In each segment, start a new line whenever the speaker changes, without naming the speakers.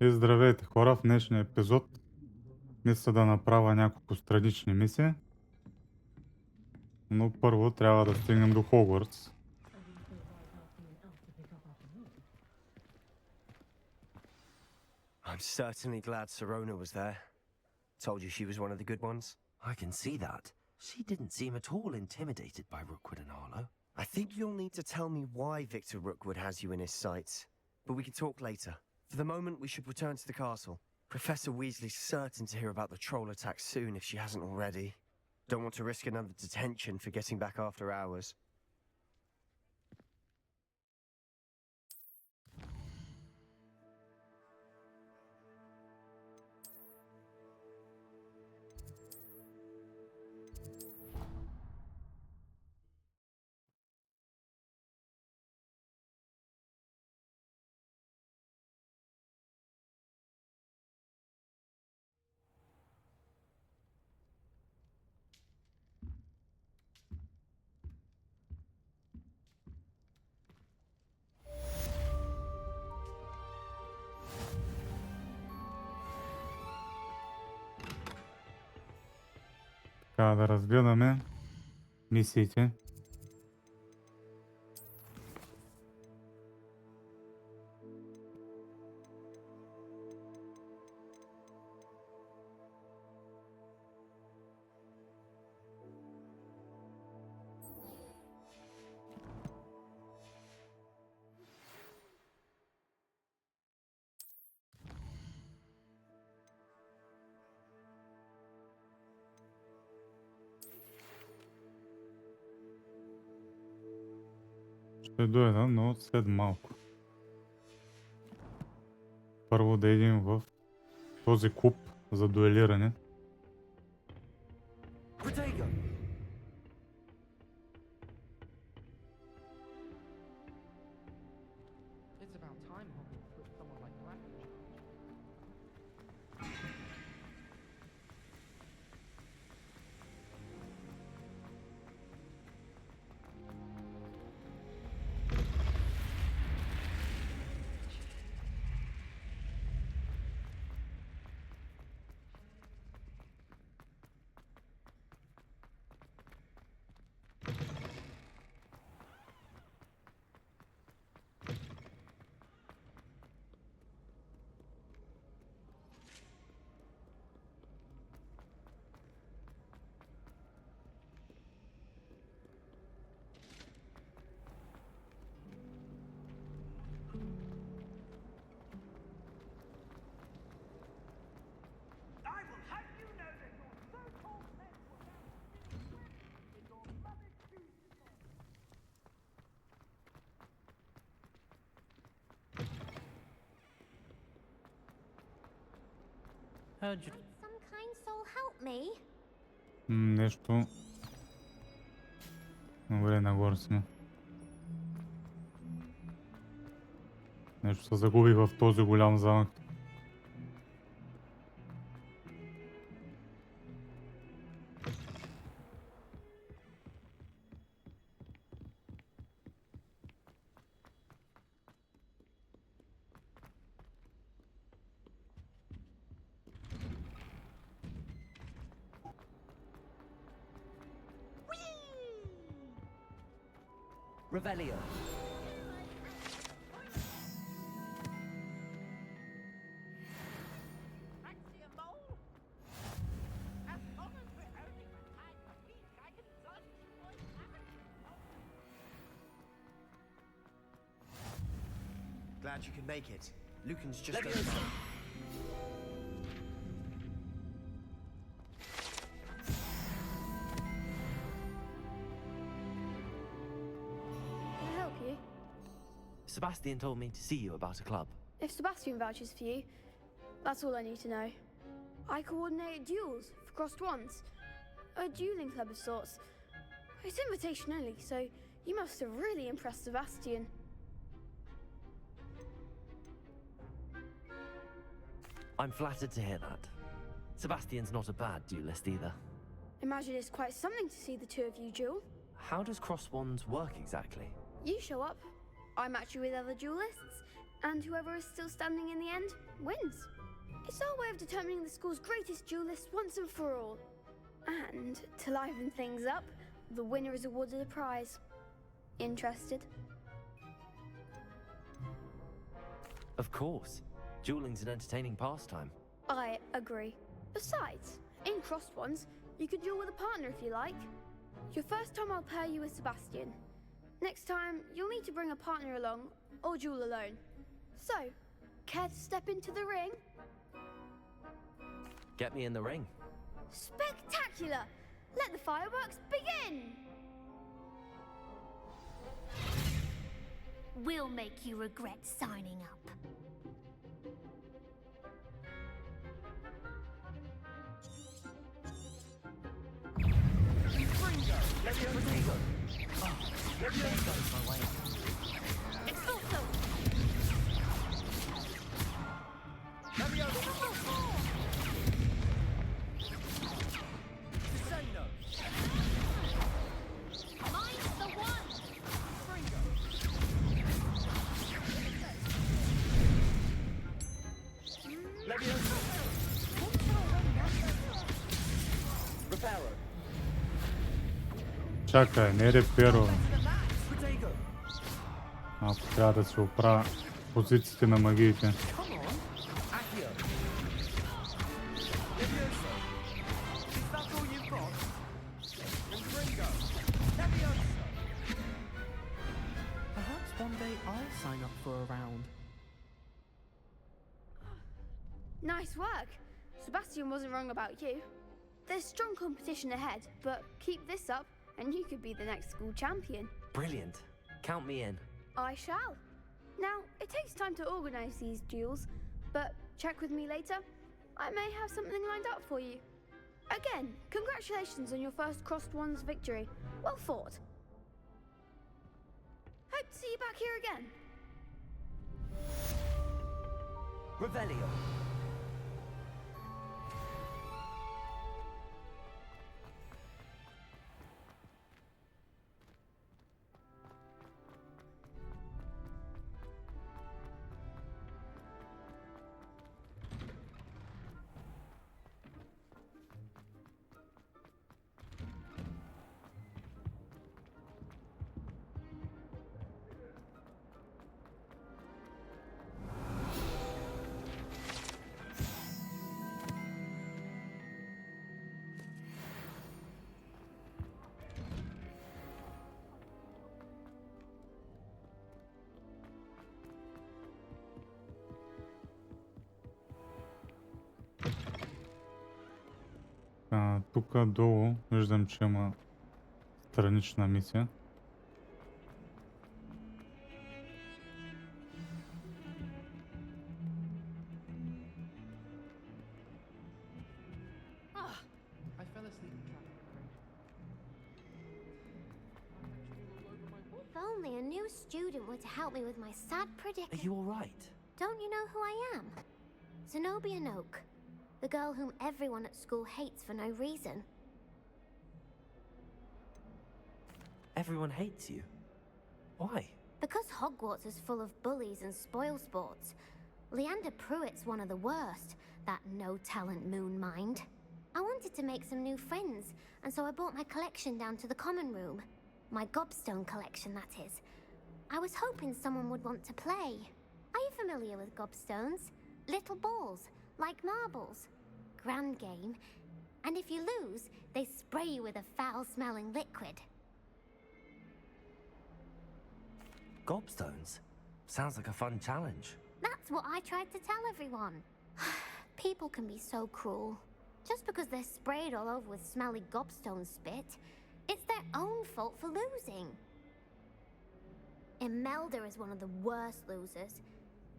И здравейте хора, в днешния епизод мисля да направя няколко странични мисии, но първо трябва да стигнем до Хогвартс.
I'm certainly glad Sirona was there. Told you she was one of the good ones.
I can see that. She didn't seem at all intimidated by Rookwood and Arlo.
I think you'll need to tell me why Victor Rookwood has you in his sights. But we can talk later. For the moment, we should return to the castle. Professor Weasley's certain to hear about the troll attack soon if she hasn't already. Don't want to risk another detention for getting back after hours.
Така да разгледаме мисиите. Ще дойда, но след малко. Първо да идем в този клуб за дуелиране.
Protego!
It's about time Hogwarts put someone like that in charge.
Heard you.
Some kind soul help me?
Нещо. Добре, нагоре сме. Нещо се загуби в този голям замък.
Revelio.
Glad you could make it. Lucan's just...
Leviosa!
Can I help you?
Sebastian told me to see you about a club.
If Sebastian vouches for you, that's all I need to know. I coordinate duels for crossed wands. A dueling club of sorts. It's invitation only, so you must have really impressed Sebastian.
I'm flattered to hear that. Sebastian's not a bad duelist either.
Imagine it's quite something to see the two of you duel.
How does cross wands work exactly?
You show up, I match you with other duelists, And whoever is still standing in the end wins. It's our way of determining the school's greatest duelist once and for all. And to liven things up, the winner is awarded a prize. Interested?
Of course. Dueling's an entertaining pastime.
I agree. Besides, in crossed ones, you could duel with a partner if you like. Your first time I'll pair you with Sebastian. Next time, you'll need to bring a partner along, or duel alone. So, care to step into the ring?
Get me in the ring.
Spectacular! Let the fireworks begin!
We'll make you regret signing up.
Expulso!
Mine's the one!
Чакай, не репиро. Ако трябва да се оправя позициите на магиите.
Perhaps one day I'll sign up for a round.
Nice work. Sebastian wasn't wrong about you. There's strong competition ahead, but keep this up and you could be the next school champion.
Brilliant. Count me in.
I shall. Now, it takes time to organize these duels, but check with me later. I may have something lined up for you. Again, congratulations on your first Crossed Ones victory. Well fought. Hope to see you back here again.
Revelio.
Тук долу виждам, че има странична мисия.
I fell asleep in traffic.
If only a new student were to help me with my sad
Are
predicament.
you alright?
Don't you know who I am? Zenobia Noak, the girl whom everyone at school hates for no reason.
Everyone hates you. Why?
Because Hogwarts is full of bullies and spoilsports. Leander Pruitt's one of the worst, that no-talent moon mind. I wanted to make some new friends, and so I brought my collection down to the common room. My gobstone collection, that is. I was hoping someone would want to play. Are you familiar with gobstones? Little balls, like marbles. Grand game. And if you lose, they spray you with a foul-smelling liquid.
Gobstones? Sounds like a fun challenge.
That's what I tried to tell everyone. People can be so cruel. Just because they're sprayed all over with smelly gobstone spit, it's their own fault for losing. Imelda is one of the worst losers.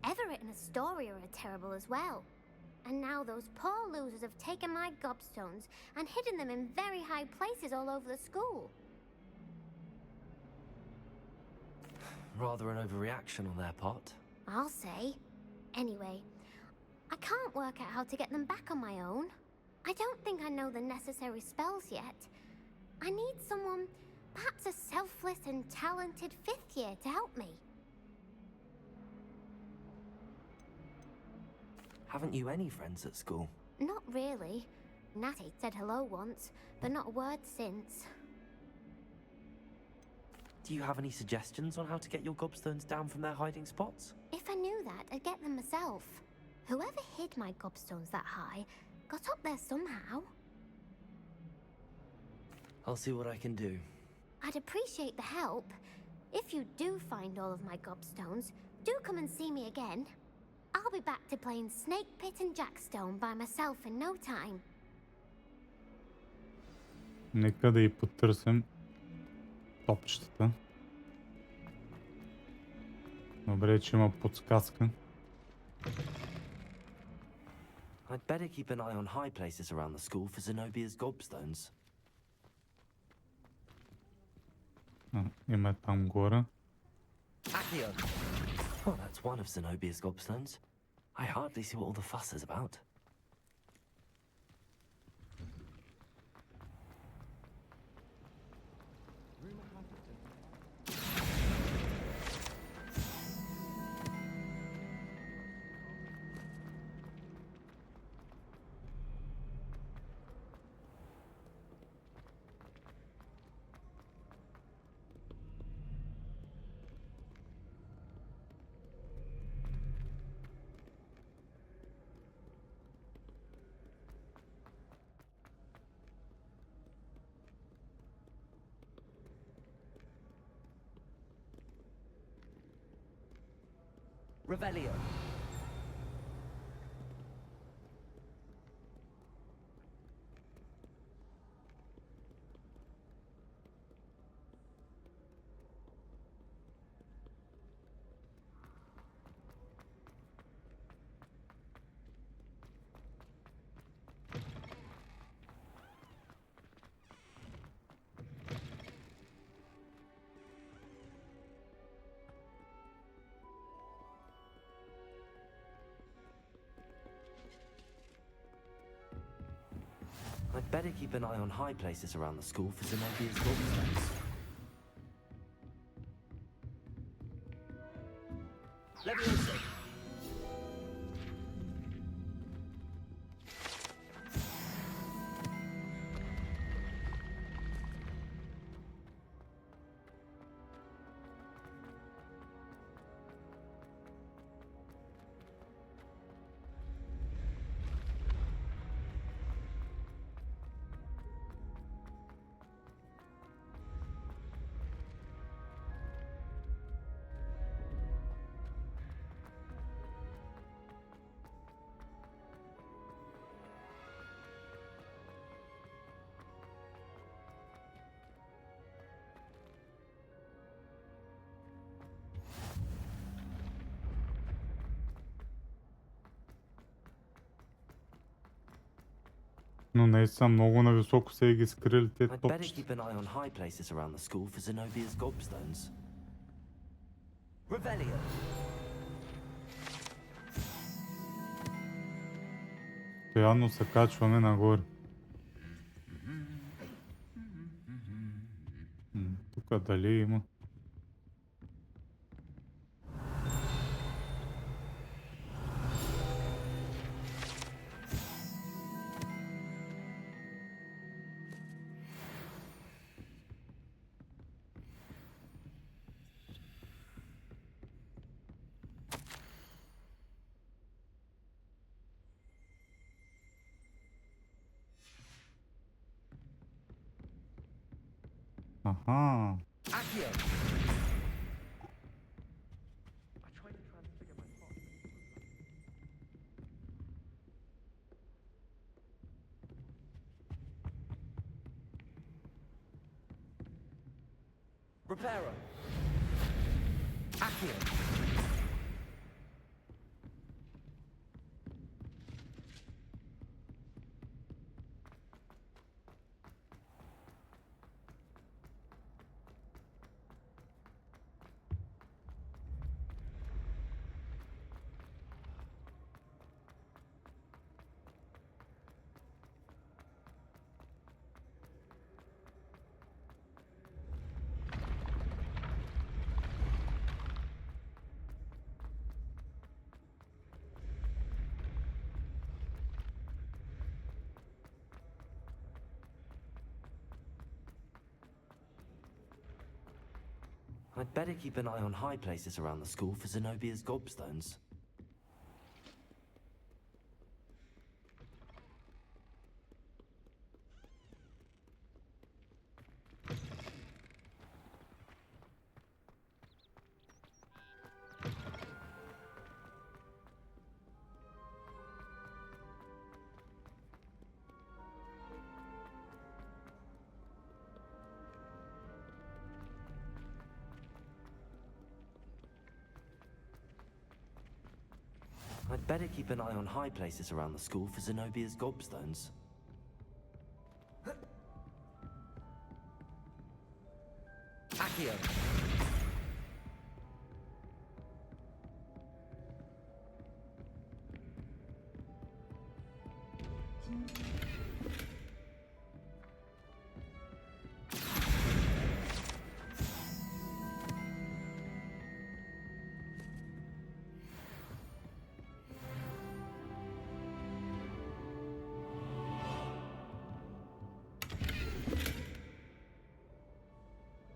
Everett and Astoria are terrible as well. And now those poor losers have taken my gobstones and hidden them in very high places all over the school.
Rather an overreaction on their part.
I'll say. Anyway, I can't work out how to get them back on my own. I don't think I know the necessary spells yet. I need someone, perhaps a selfless and talented fifth year to help me.
Haven't you any friends at school?
Not really. Natty said hello once, but not a word since.
Do you have any suggestions on how to get your gobstones down from their hiding spots?
If I knew that, I'd get them myself. Whoever hid my gobstones that high got up there somehow.
I'll see what I can do.
I'd appreciate the help. If you do find all of my gobstones, do come and see me again. I'll be back to playing Snake Pit and Jackstone by myself in no time.
Нека да и потърсим топчетата. Добре, че има подсказка.
I'd better keep an eye on high places around the school for Zenobia's gobstones.
Има е там горе.
Accio! Oh, that's one of Zenobia's gobstones. I hardly see what all the fuss is about. Revelio. I'd better keep an eye on high places around the school for Zenobia's gobstones. Leviosa!
Но наистина много нависоко се ги скрили те
I'd better
топчета.
keep an eye on high places around the school for Zenobia's gobstones. Revelio.
Постоянно се качваме нагоре. Тук дали има? Аха.
Accio! Reparo. Accio. I'd better keep an eye on high places around the school for Zenobia's gobstones. I'd better keep an eye on high places around the school for Zenobia's gobstones. Accio!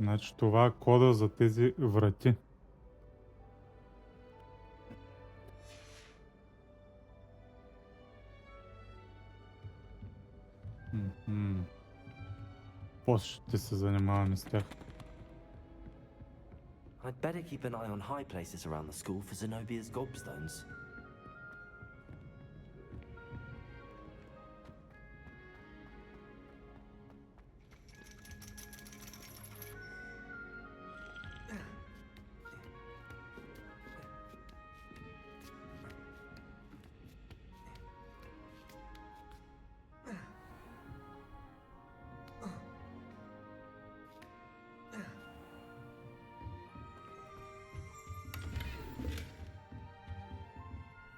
Значи това е кода за тези врати. После ще се занимаваме с тях.
I'd better keep an eye on high places around the school for Zenobia's gobstones.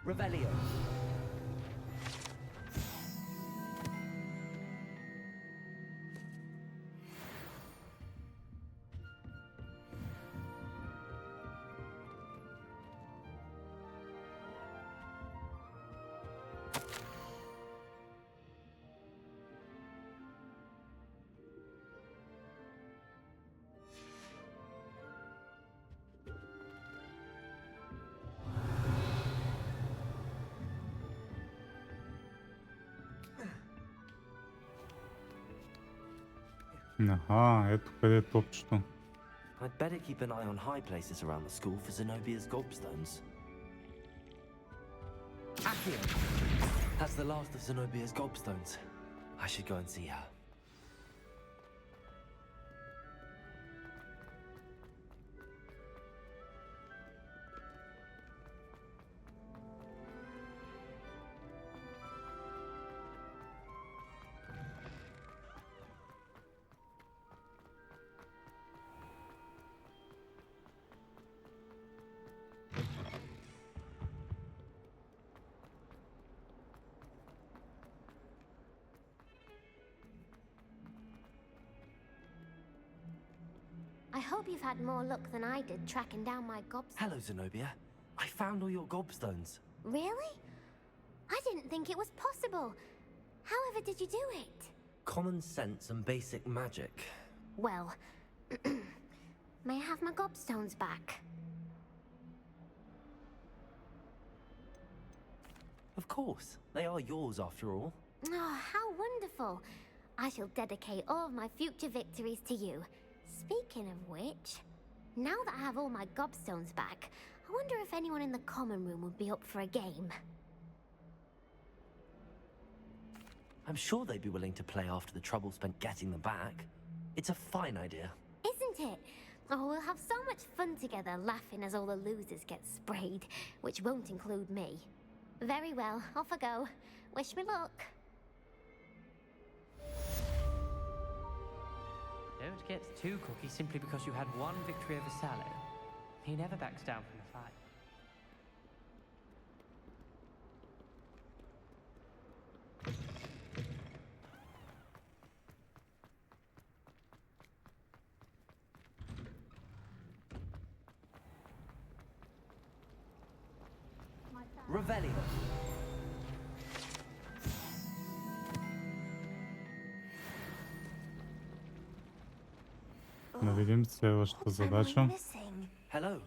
Revelio.
Аха, ето къде е топчето.
I'd better keep an eye on high places around the school for Zenobia's gobstones. Accio! That's the last of Zenobia's gobstones. I should go and see her.
I hope you've had more luck than I did tracking down my gobstones.
Hello, Zenobia. I found all your gobstones.
Really? I didn't think it was possible. However did you do it?
Common sense and basic magic.
Well, may I have my gobstones back?
Of course. They are yours after all.
Oh, how wonderful. I shall dedicate all of my future victories to you. Speaking of which, now that I have all my gobstones back, I wonder if anyone in the common room would be up for a game.
I'm sure they'd be willing to play after the trouble spent getting them back. It's a fine idea.
Isn't it? Oh, we'll have so much fun together laughing as all the losers get sprayed, which won't include me. Very well, off I go. Wish me luck.
Don't get too cocky simply because you had one victory over Salo. He never backs down from a fight.
Revelio.
видим следващата
What am I
задача.
missing?
Hello.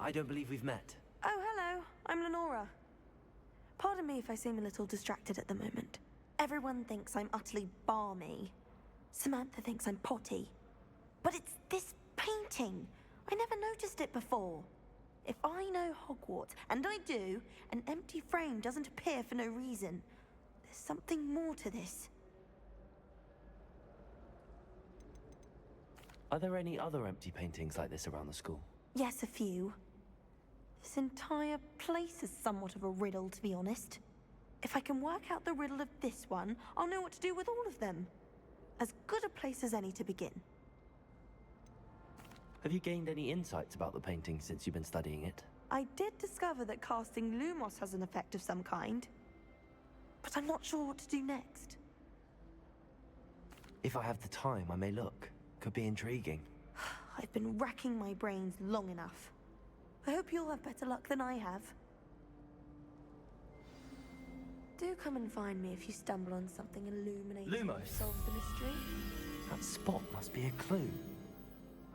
I don't believe we've met.
Oh, hello. I'm Lenora. Pardon me if I seem a little distracted at the moment. Everyone thinks I'm utterly balmy. Samantha thinks I'm potty. But it's this painting. I never noticed it before. If I know Hogwarts, and I do, an empty frame doesn't appear for no reason. There's something more to this.
Are there any other empty paintings like this around the school?
Yes, a few. This entire place is somewhat of a riddle, to be honest. If I can work out the riddle of this one, I'll know what to do with all of them. As good a place as any to begin.
Have you gained any insights about the painting since you've been studying it?
I did discover that casting Lumos has an effect of some kind. But I'm not sure what to do next.
If I have the time, I may look. Could be intriguing.
I've been racking my brains long enough. I hope you'll have better luck than I have. Do come and find me if you stumble on something illuminating
Lumos.
that solves the mystery.
That spot must be a clue.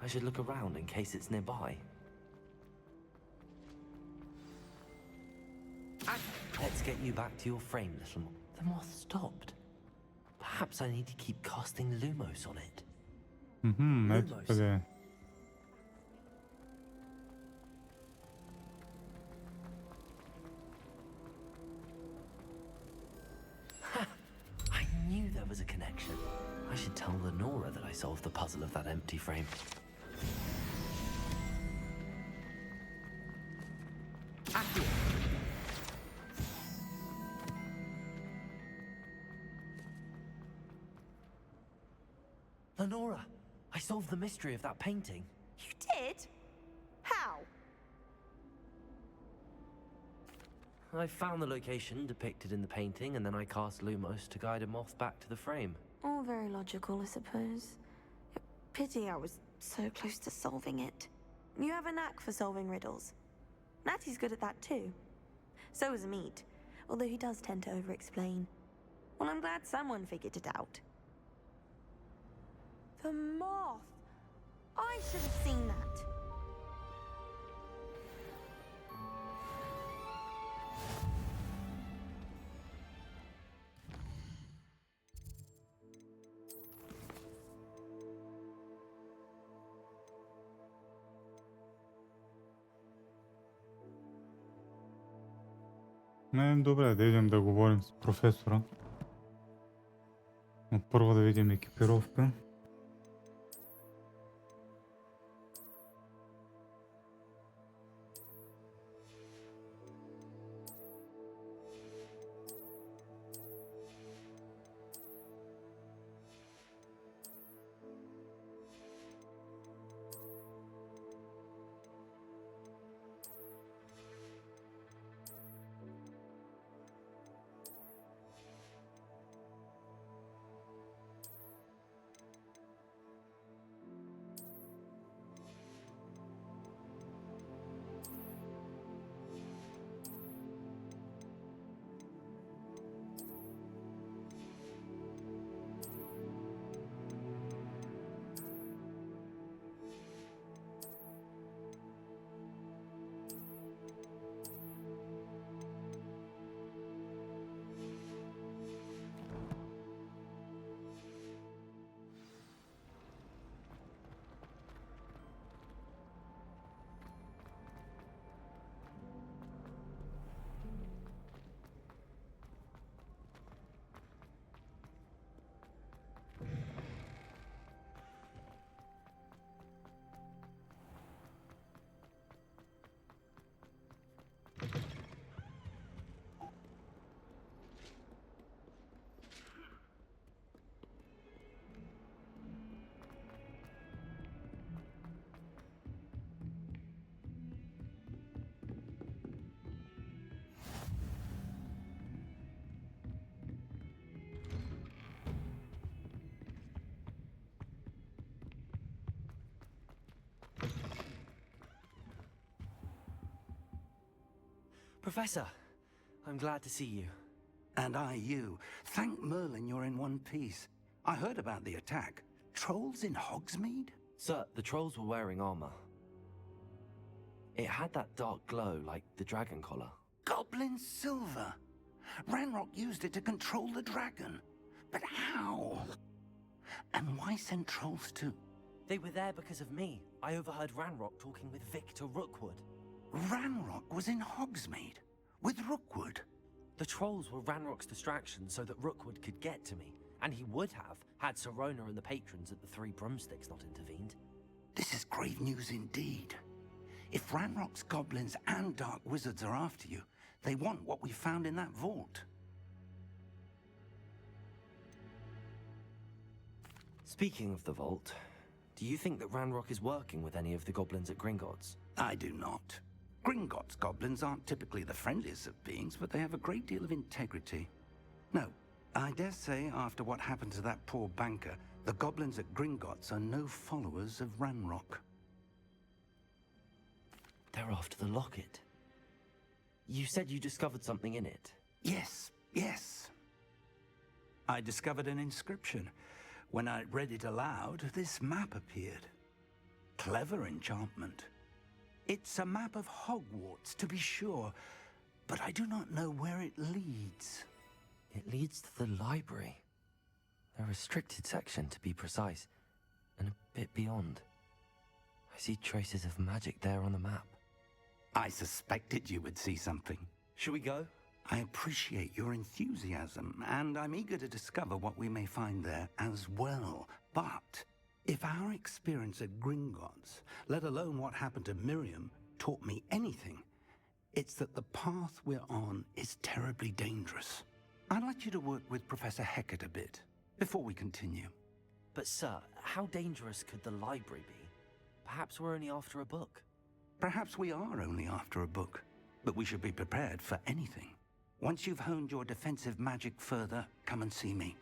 I should look around in case it's nearby. Let's get you back to your frame, little mo- The moth stopped. Perhaps I need to keep casting Lumos on it.
Ето
Lumos.
къде е.
I knew there was a connection. I should tell Lenora that I solved the puzzle of that empty frame. Accio! Lenora, I solved the mystery of that painting.
You did? How?
I found the location depicted in the painting, and then I cast Lumos to guide a moth back to the frame.
All very logical, I suppose. Pity I was so close to solving it. You have a knack for solving riddles. Natty's good at that too. So is Amit, although he does tend to over-explain. Well, I'm glad someone figured it out. The moth! I should have seen that.
Добре, да идем да говорим с професора. Но първо да видим екипировка.
Professor, I'm glad to see you.
And I you. Thank Merlin you're in one piece. I heard about the attack. Trolls in Hogsmeade?
Sir, the trolls were wearing armor. It had that dark glow like the dragon collar.
Goblin silver! Ranrock used it to control the dragon. But how? And why send trolls too?
They were there because of me. I overheard Ranrock talking with Victor Rookwood.
Ranrock was in Hogsmeade with Rookwood.
The trolls were Ranrock's distraction so that Rookwood could get to me, and he would have had Serona and the patrons at the Three Broomsticks not intervened.
This is grave news indeed. If Ranrock's goblins and dark wizards are after you, they want what we found in that vault.
Speaking of the vault, do you think that Ranrock is working with any of the goblins at Gringotts?
I do not. Gringotts goblins aren't typically the friendliest of beings, but they have a great deal of integrity. No, I dare say after what happened to that poor banker, the goblins at Gringotts are no followers of Ranrock.
They're after the locket. You said you discovered something in it.
Yes. I discovered an inscription. When I read it aloud, this map appeared. Clever enchantment. It's a map of Hogwarts, to be sure, but I do not know where it leads.
It leads to the library. A restricted section, to be precise, and a bit beyond. I see traces of magic there on the map.
I suspected you would see something.
Should we go?
I appreciate your enthusiasm, and I'm eager to discover what we may find there as well. But if our experience at Gringotts, let alone what happened to Miriam, taught me anything, it's that the path we're on is terribly dangerous. I'd like you to work with Professor Hecat a bit before we continue.
But sir, how dangerous could the library be? Perhaps we're only after a book.
Perhaps we are only after a book, but we should be prepared for anything. Once you've honed your defensive magic further, come and see me.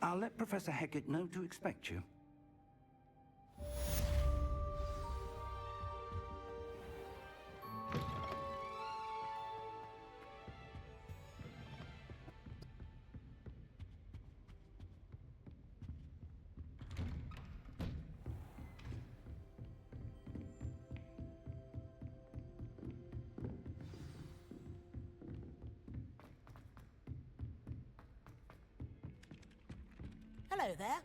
I'll let Professor Hecat know to expect you.
Hello there.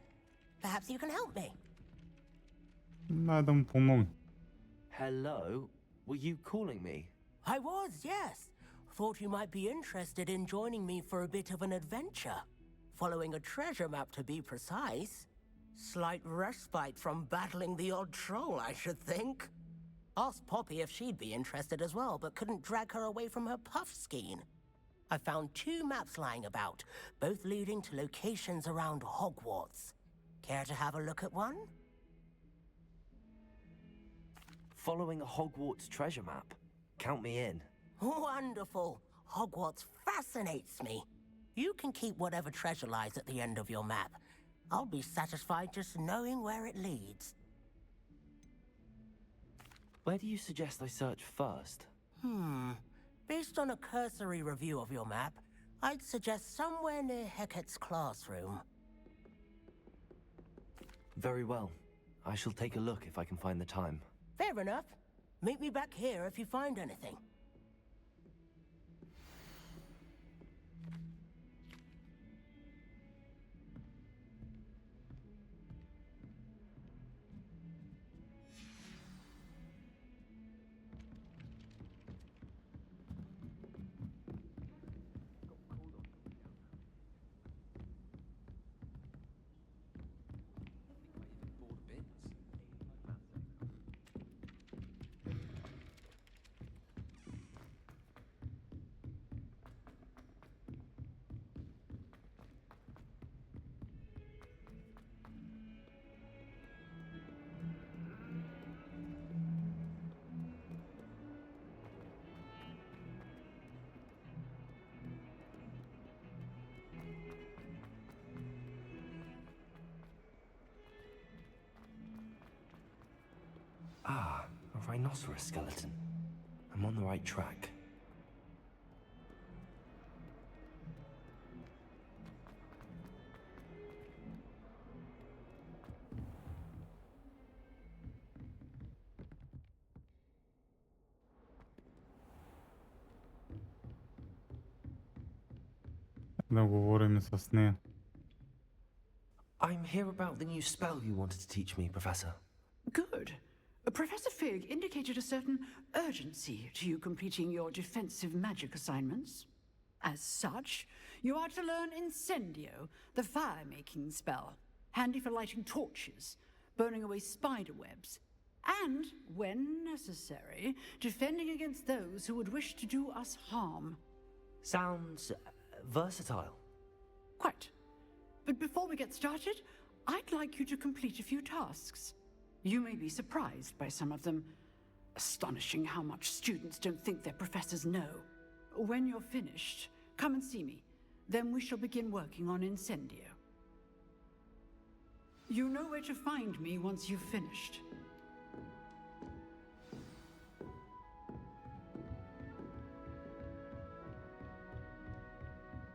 Perhaps you can help me.
Надам помогна.
Hello? Were you calling me?
I was, yes. Thought you might be interested in joining me for a bit of an adventure. Following a treasure map, to be precise. Slight respite from battling the odd troll, I should think. Asked Poppy if she'd be interested as well, but couldn't drag her away from her puff skein. I found 2 maps lying about, both leading to locations around Hogwarts. Care to have a look at one?
Following a Hogwarts treasure map? Count me in.
Wonderful. Hogwarts fascinates me. You can keep whatever treasure lies at the end of your map. I'll be satisfied just knowing where it leads.
Where do you suggest I search first?
Based on a cursory review of your map, I'd suggest somewhere near Hecat's classroom.
Very well. I shall take a look if I can find the time.
Fair enough. Meet me back here if you find anything.
Ah, a rhinoceros skeleton. I'm on the right track.
да говорим и с нея.
I'm here about the new spell you wanted to teach me, Professor.
Good. Professor Fig indicated a certain urgency to you completing your defensive magic assignments. As such, you are to learn Incendio, the fire-making spell, handy for lighting torches, burning away spider webs, and, when necessary, defending against those who would wish to do us harm.
Sounds versatile.
Quite. But before we get started, I'd like you to complete a few tasks. You may be surprised by some of them. Astonishing how much students don't think their professors know. When you're finished, come and see me. Then we shall begin working on Incendio. You know where to find me once you've finished.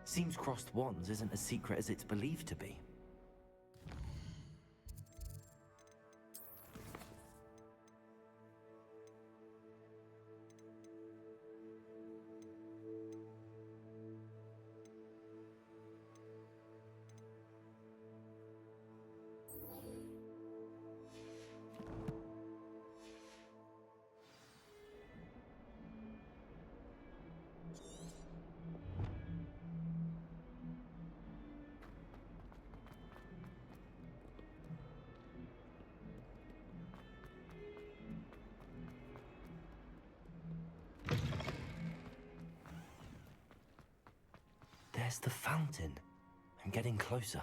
Seems crossed wands isn't as secret as it's believed to be. There's the fountain. I'm getting closer.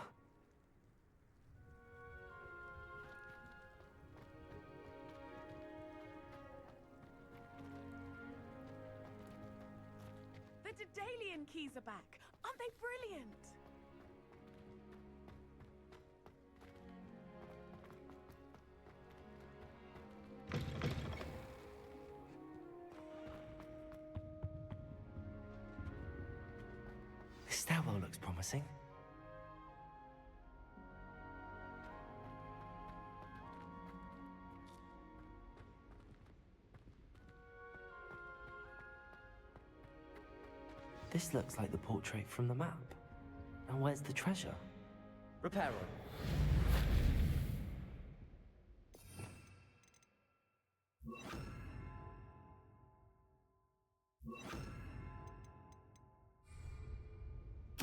The Daedalian keys are back. Aren't they brilliant?
This stairwell looks promising. This looks like the portrait from the map. Now where's the treasure? Reparo.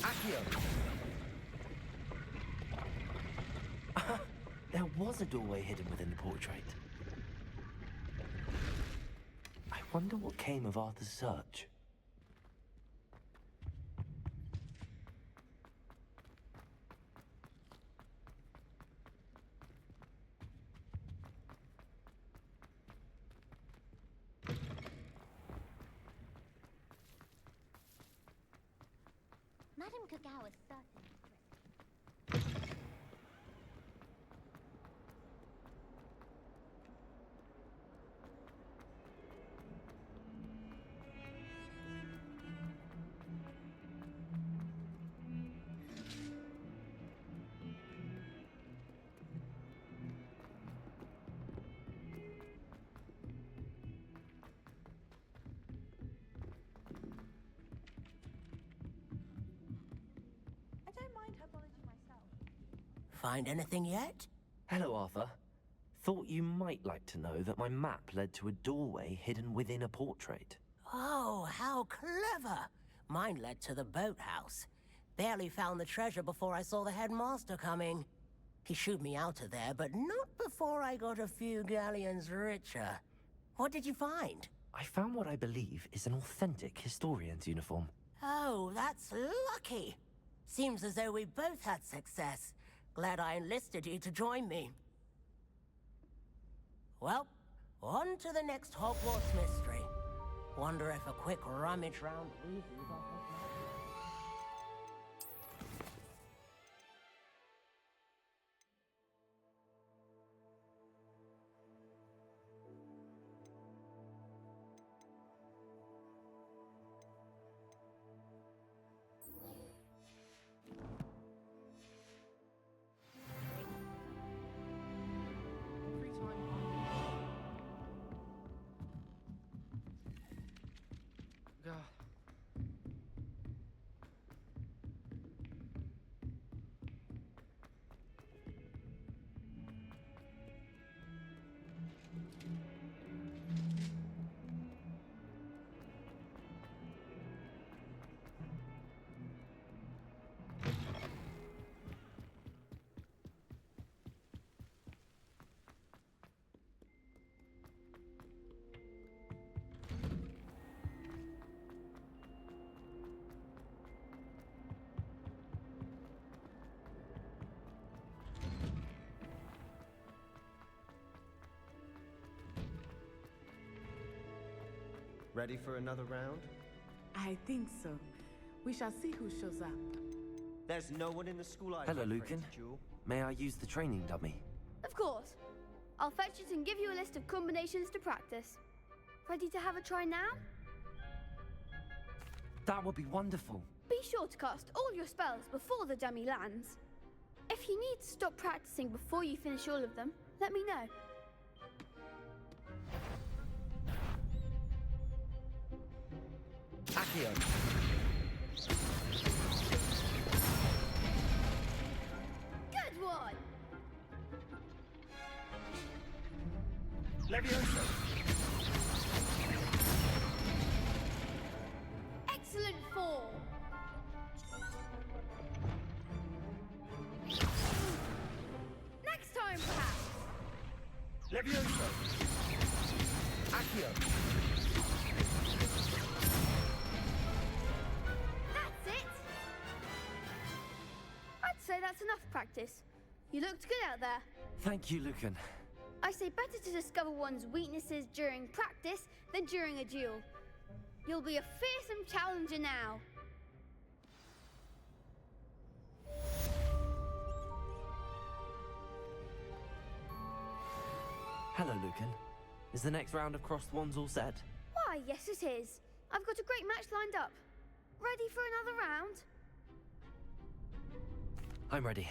Accio! There was a doorway hidden within the portrait. I wonder what came of Arthur's search.
Madame Kagawa is certainly
I don't mind herbology myself.
Find anything yet?
Hello, Arthur. Thought you might like to know that my map led to a doorway hidden within a portrait.
Oh, how clever! Mine led to the boathouse. Barely found the treasure before I saw the headmaster coming. He shooed me out of there, but not before I got a few galleons richer. What did you find?
I found what I believe is an authentic historian's uniform.
Oh, that's lucky. Seems as though we both had success. Glad I enlisted you to join me. Well, on to the next Hogwarts mystery. Wonder if a quick rummage round Weasley's office might...
Free time.
God.
Ready for another round?
I think so. We shall see who shows up.
There's no one in the school I
Hello,
went
Lucan.
to duel.
May I use the training dummy?
Of course. I'll fetch it and give you a list of combinations to practice. Ready to have a try now?
That would be wonderful.
Be sure to cast all your spells before the dummy lands. If you need to stop practicing before you finish all of them, let me know.
Accio.
Good one!
Levioso.
Excellent form! Next time, perhaps!
Levioso. Accio.
That's it! I'd say that's enough practice. You looked good out there.
Thank you, Lucan.
I say better to discover one's weaknesses during practice than during a duel. You'll be a fearsome challenger now.
Hello, Lucan. Is the next round of crossed wands all set?
Why, yes it is. I've got a great match lined up. Ready for another round?
I'm ready.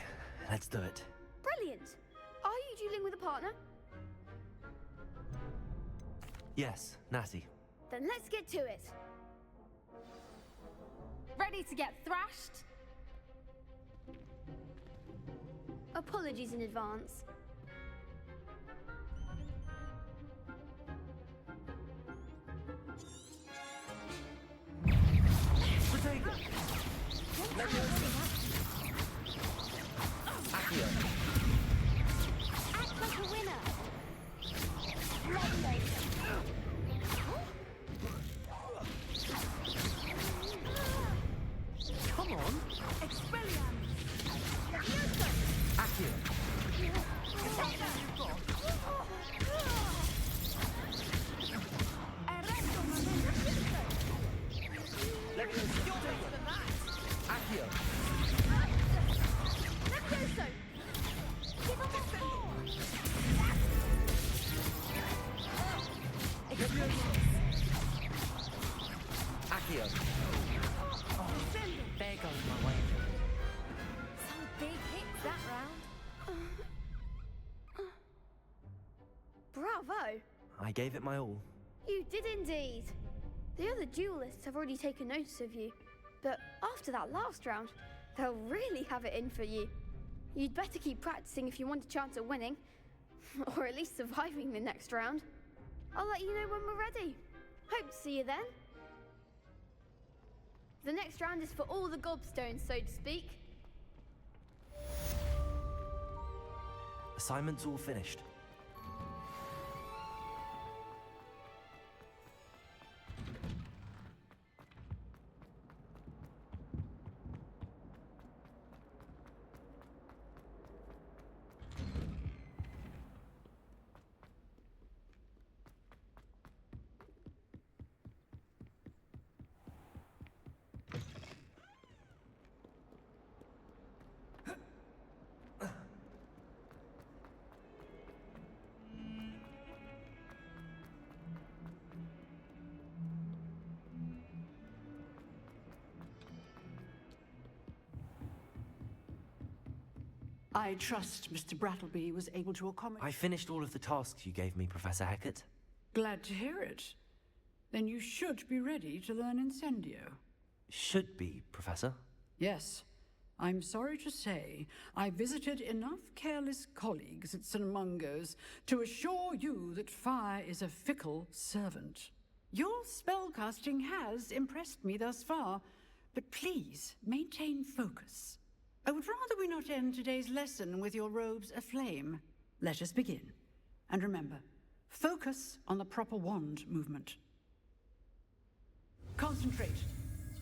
Let's do it.
Brilliant. Are you dueling with a partner?
Yes, Natty.
Then let's get to it. Ready to get thrashed? Apologies in advance.
Protego. Levioso. Accio.
Act like a winner.
Come on.
Expelliarmus!
Accio.
Erecto momento!
Levioso. Accio.
Levioso! Give him a four!
Accio.
There goes my wager.
Some big hits that round.
Bravo!
I gave it my all.
You did indeed. The other duelists have already taken notice of you, but after that last round, they'll really have it in for you. You'd better keep practicing if you want a chance at winning, or at least surviving the next round. I'll let you know when we're ready. Hope to see you then. The next round is for all the gobstones, so to speak.
Assignment's all finished.
I trust Mr. Brattleby was able to accommodate.
I finished all of the tasks you gave me, Professor Hecat.
Glad to hear it. Then you should be ready to learn Incendio.
Should be, Professor.
Yes. I'm sorry to say, I visited enough careless colleagues at St. Mungo's to assure you that fire is a fickle servant. Your spellcasting has impressed me thus far, but please maintain focus. I would rather we not end today's lesson with your robes aflame. Let us begin. And remember, focus on the proper wand movement. Concentrate,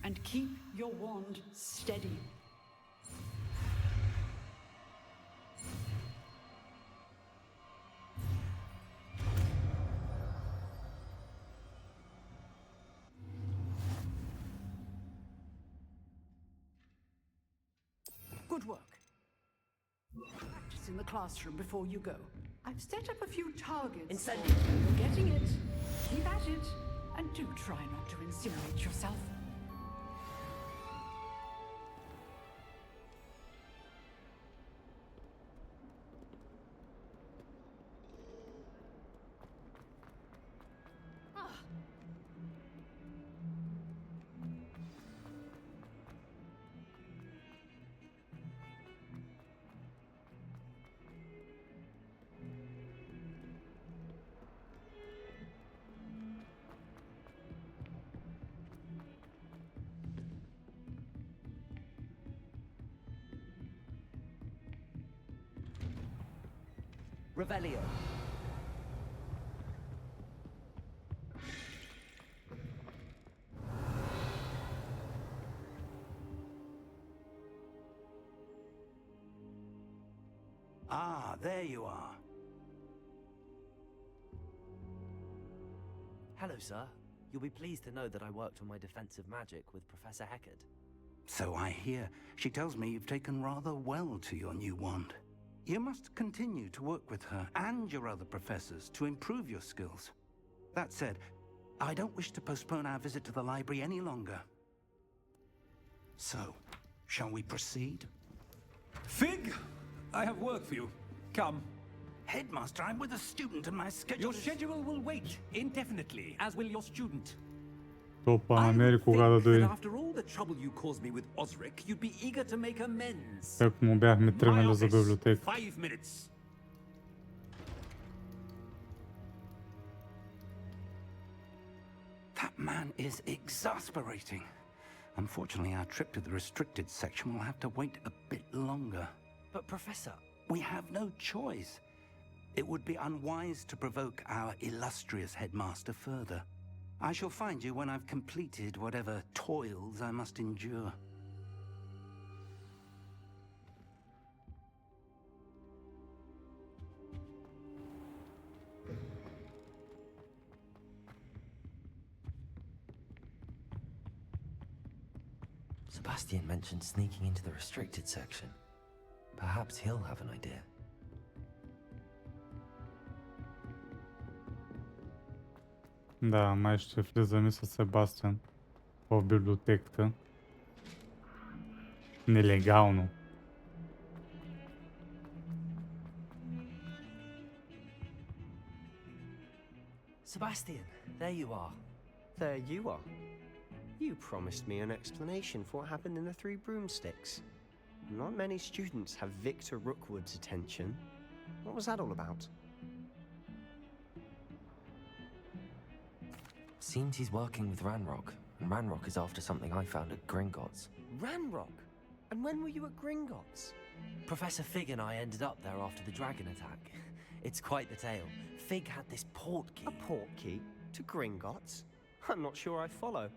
and keep your wand steady. Good work. Practice in the classroom before you go. I've set up a few targets.
Incendio.
You're getting it. Keep at it. And do try not to incinerate yourself.
Revelio.
Ah, there you are.
Hello, sir. You'll be pleased to know that I worked on my defensive magic with Professor Heckard.
So I hear. She tells me you've taken rather well to your new wand. You must continue to work with her and your other professors to improve your skills. That said, I don't wish to postpone our visit to the library any longer. So, shall we proceed?
Fig, I have work for you. Come.
Headmaster, I'm with a student and my schedule
Your
is...
schedule will wait indefinitely, as will your student.
Топа
I
намери
would
кога да
think that
дойде.
after all the trouble you caused me with Osric, you'd be eager to make amends.
Как му бяхме
My
тръгнали за
office,
библиотека.
5 minutes.
That man is exasperating. Unfortunately, our trip to the restricted section will have to wait a bit longer.
But, Professor...
We have no choice. It would be unwise to provoke our illustrious headmaster further. I shall find you when I've completed whatever toils I must endure.
Sebastian mentioned sneaking into the restricted section. Perhaps he'll have an idea.
Да, май ще влизаме с Себастиан в библиотеката. Нелегално.
Sebastian, there you are.
There you are. You promised me an explanation for what happened in the Three Broomsticks. Not many students have Victor Rookwood's attention. What was that all about?
Seems he's working with Ranrock, and Ranrock is after something I found at Gringotts.
Ranrock? And when were you at Gringotts?
Professor Fig and I ended up there after the dragon attack. It's quite the tale. Fig had this port key.
A port key? To Gringotts? I'm not sure I follow.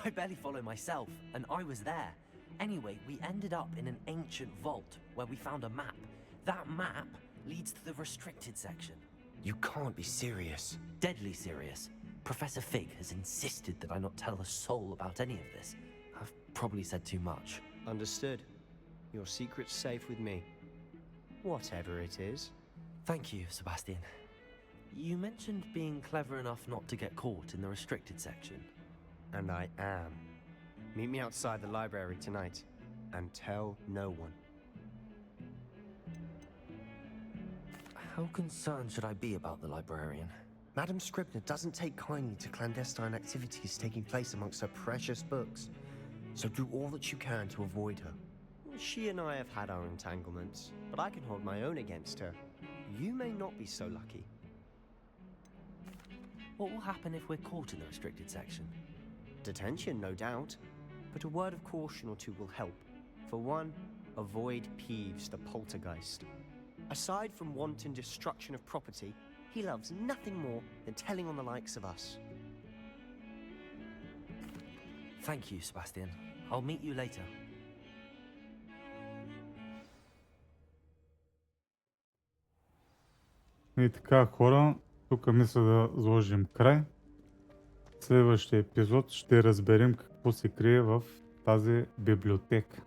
I barely follow myself, and I was there. Anyway, we ended up in an ancient vault where we found a map. That map leads to the restricted section.
You can't be serious.
Deadly serious. Professor Fig has insisted that I not tell a soul about any of this. I've probably said too much.
Understood. Your secret's safe with me. Whatever it is.
Thank you, Sebastian. You mentioned being clever enough not to get caught in the restricted section.
And I am. Meet me outside the library tonight. And tell no one.
How concerned should I be about the librarian?
Madam Scribner doesn't take kindly to clandestine activities taking place amongst her precious books. So do all that you can to avoid her. She and I have had our entanglements, but I can hold my own against her. You may not be so lucky.
What will happen if we're caught in the restricted section?
Detention, no doubt. But a word of caution or two will help. For one, avoid Peeves the poltergeist. Aside from wanton destruction of property, he loves nothing more than telling on the likes of us.
Thank you, Sebastian. I'll meet you later.
И така, хора, тук мисля да сложим край. В следващия епизод ще разберем какво се крие в тази библиотека.